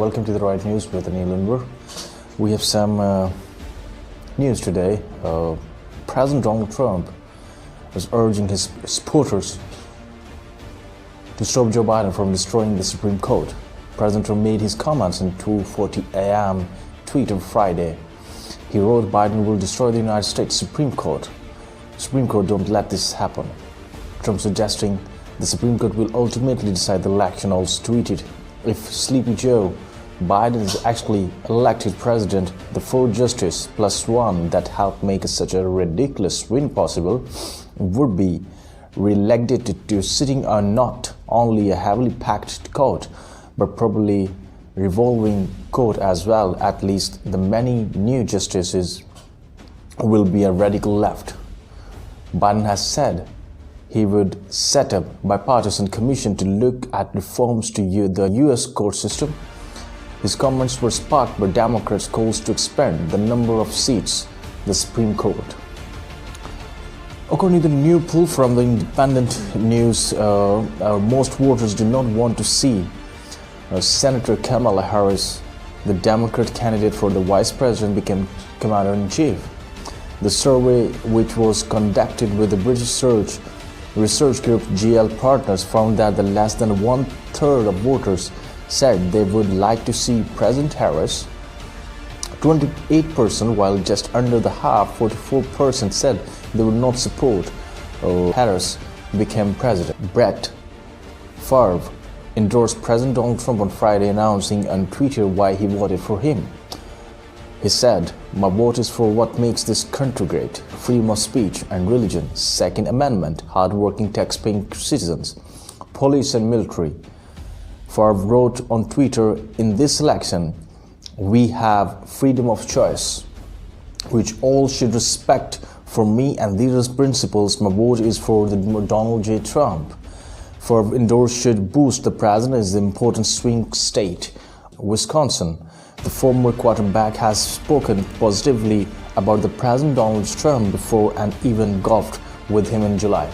Welcome to the Right News with Anil and Anwar. We have some news today. President Donald Trump is urging his supporters to stop Joe Biden from destroying the Supreme Court. President Trump made his comments in 2:40 a.m. tweet on Friday. He wrote, "Biden will destroy the United States Supreme Court. Supreme Court, don't let this happen." Trump suggesting the Supreme Court will ultimately decide the election. Also tweeted, "If Sleepy Joe Biden is actually elected president, the 4 justices plus 1 that helped make such a ridiculous win possible would be re-elected to sitting on not only a heavily packed court, but probably revolving court as well. At least the many new justices will be a radical left." Biden has said he would set up a bipartisan commission to look at reforms to the U.S. court system. His comments were sparked by Democrats' calls to expand the number of seats in the Supreme Court. According to the new poll from the Independent News, most voters do not want to see Senator Kamala Harris, the Democrat candidate for the vice president, become commander-in-chief. The survey, which was conducted with the British research group GL Partners, found that the less than 1/3 of voters said they would like to see President Harris, 28%, while just under the half, 44%, said they would not support Harris become president. Brett Favre endorsed President Donald Trump on Friday, announcing on Twitter why he voted for him. He said, "My vote is for what makes this country great: freedom of speech and religion, Second Amendment, hard-working tax-paying citizens, police and military." Favre wrote on Twitter, "In this election, we have freedom of choice, which all should respect. For me and these principles, my vote is for Donald J. Trump." Favre endorsed should boost the president in the important swing state, Wisconsin. The former quarterback has spoken positively about the President Donald Trump before and even golfed with him in July.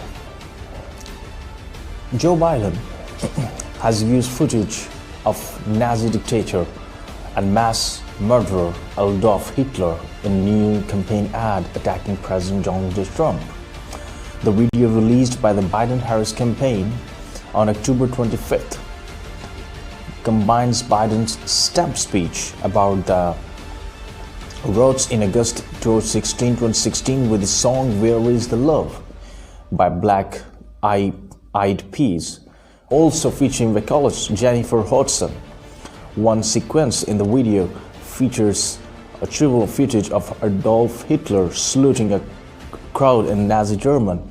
Joe Biden has used footage of Nazi dictator and mass murderer Adolf Hitler in a new campaign ad attacking President Donald J. Trump. The video released by the Biden-Harris campaign on October 25th combines Biden's stamp speech about the riots in August 2016 with the song "Where Is the Love" by Black Eyed Peas, also featuring vocalist Jennifer Hudson. One sequence in the video features a trivial footage of Adolf Hitler saluting a crowd in Nazi Germany.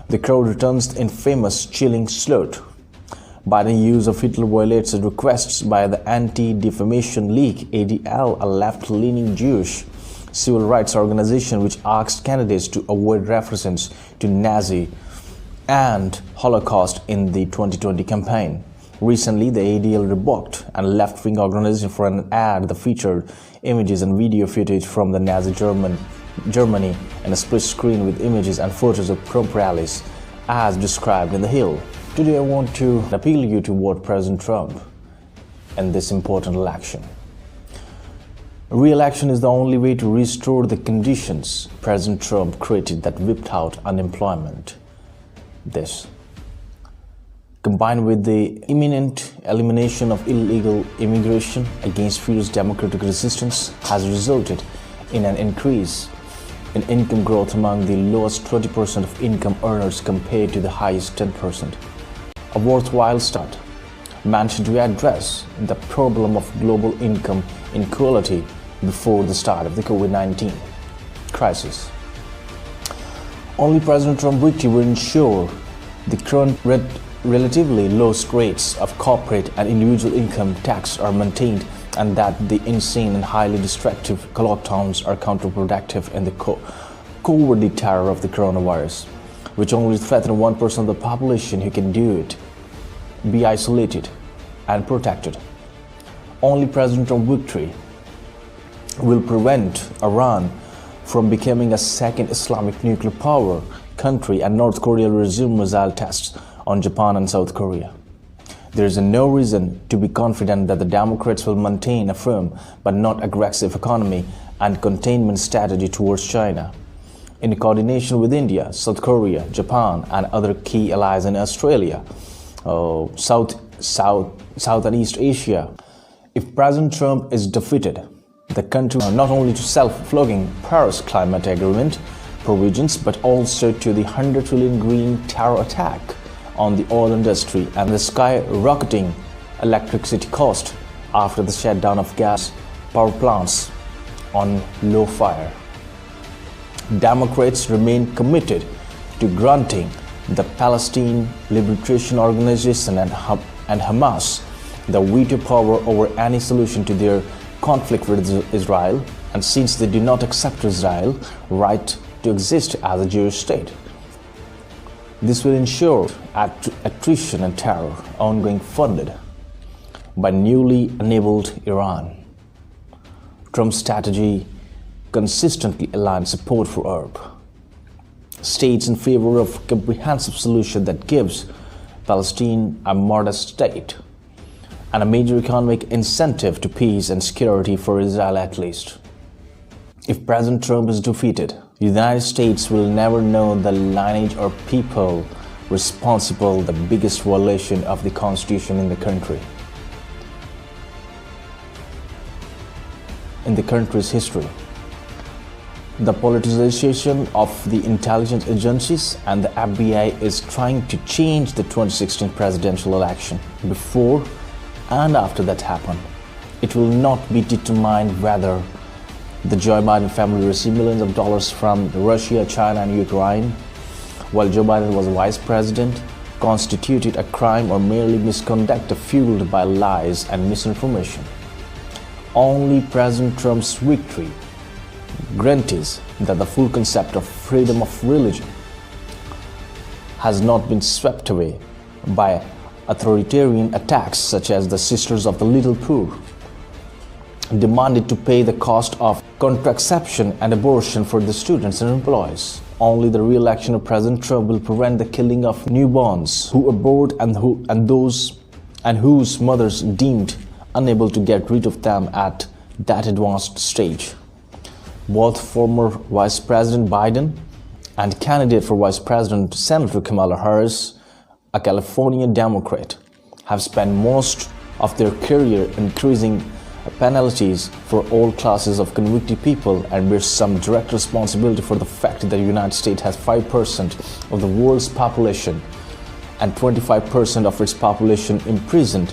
The crowd returns in famous chilling salute. Biden's use of Hitler violates the requests by the Anti-Defamation League (ADL), a left-leaning Jewish civil rights organization which asked candidates to avoid references to Nazi and Holocaust in the 2020 campaign. Recently, the ADL rebuked a left-wing organization for an ad that featured images and video footage from the Nazi Germany and a split screen with images and photos of Trump rallies, as described in The Hill. Today, I want to appeal you to vote President Trump in this important election. Re-election is the only way to restore the conditions President Trump created that whipped out unemployment. This, combined with the imminent elimination of illegal immigration against fierce democratic resistance, has resulted in an increase in income growth among the lowest 20% of income earners compared to the highest 10%. A worthwhile start, mentioned to address the problem of global income inequality before the start of the COVID-19 crisis. Only President Trump's victory will ensure the current relatively low rates of corporate and individual income tax are maintained, and that the insane and highly destructive lockdowns are counterproductive in the cowardly terror of the coronavirus, which only threatens 1% of the population who can do it, be isolated and protected. Only President Trump's victory will prevent Iran from becoming a second Islamic nuclear power country, and North Korea will resume missile tests on Japan and South Korea. There is no reason to be confident that the Democrats will maintain a firm but not aggressive economy and containment strategy towards China. In coordination with India, South Korea, Japan, and other key allies in Australia, South and East Asia, if President Trump is defeated, the country not only to self-flogging Paris Climate Agreement provisions but also to the 100 trillion green terror attack on the oil industry and the skyrocketing electricity cost after the shutdown of gas power plants on low fire. Democrats remain committed to granting the Palestine Liberation Organization and Hamas the veto power over any solution to their conflict with Israel, and since they do not accept Israel's right to exist as a Jewish state, this will ensure attrition and terror ongoing funded by newly enabled Iran. Trump's strategy consistently aligns support for Arab states in favor of a comprehensive solution that gives Palestine a modest state and a major economic incentive to peace and security for Israel at least. If President Trump is defeated, the United States will never know the lineage or people responsible for the biggest violation of the Constitution in the country. In the country's history, the politicization of the intelligence agencies and the FBI is trying to change the 2016 presidential election. Before and after that happened, it will not be determined whether the Joe Biden family received millions of dollars from Russia, China, and Ukraine while Joe Biden was vice president constituted a crime or merely misconduct fueled by lies and misinformation. Only President Trump's victory guarantees that the full concept of freedom of religion has not been swept away by authoritarian attacks such as the Sisters of the Little Poor demanded to pay the cost of contraception and abortion for the students and employees. Only the re-election of President Trump will prevent the killing of newborns who abort and whose mothers deemed unable to get rid of them at that advanced stage. Both former Vice President Biden and candidate for Vice President Senator Kamala Harris, a California Democrat, have spent most of their career increasing penalties for all classes of convicted people and bear some direct responsibility for the fact that the United States has 5% of the world's population and 25% of its population imprisoned,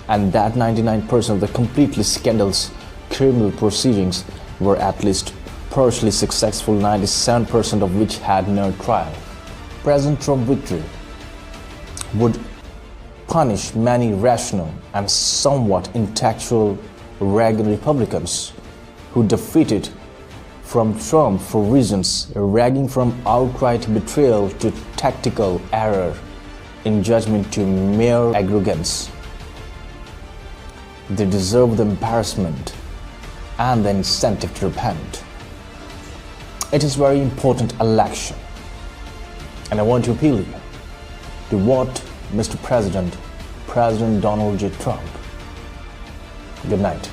and that 99% of the completely scandalous criminal proceedings were at least partially successful, 97% of which had no trial. President Trump's victory would punish many rational and somewhat intellectual Reagan Republicans who defeated from Trump for reasons ranging from outright betrayal to tactical error in judgment to mere arrogance. They deserve the embarrassment and the incentive to repent. It is a very important election, and I want to appeal to you to vote Mr. President Donald J. Trump. Good night.